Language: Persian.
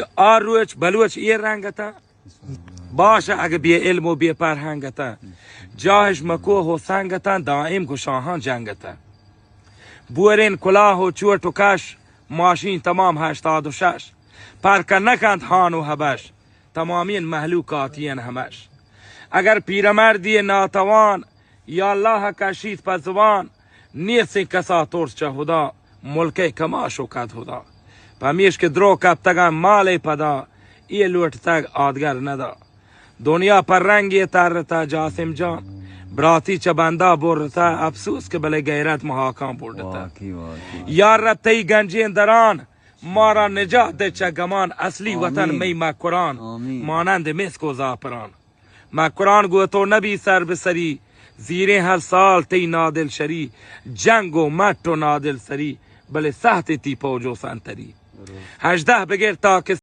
که آروچ بلوچ این رنگتا باشه اگه بی علم و بی فرهنگتا جاهش مکوه و سنگتا دائم کو شاهان جنگتا بورین کلاه و چوٹ و کش ماشین تمام 86 پرکه نکند هان و هبش تمامین محلوکاتین همش اگر پیرمردی ناتوان یا الله کشید پزوان نیست کسا ترس چه خدا ملک کماشو کد خدا پمیش که درو کب تگم مال پدا ای لوٹ تگ آدگر ندا دنیا پر رنگی ترتا جاسم جان براتی چه بندا برتا افسوس که بله غیرت محاکام بردتا یا ربطی گنجین دران مارا نجات ده چه گمان اصلی وطن می مکران مانند مسک و زاپران مکران گو تو نبی سر بسری زیره هر سال تی نادل شری جنگ و مت و نادل سری بله سخت تی پوجو سنتری 18 بگیر تا که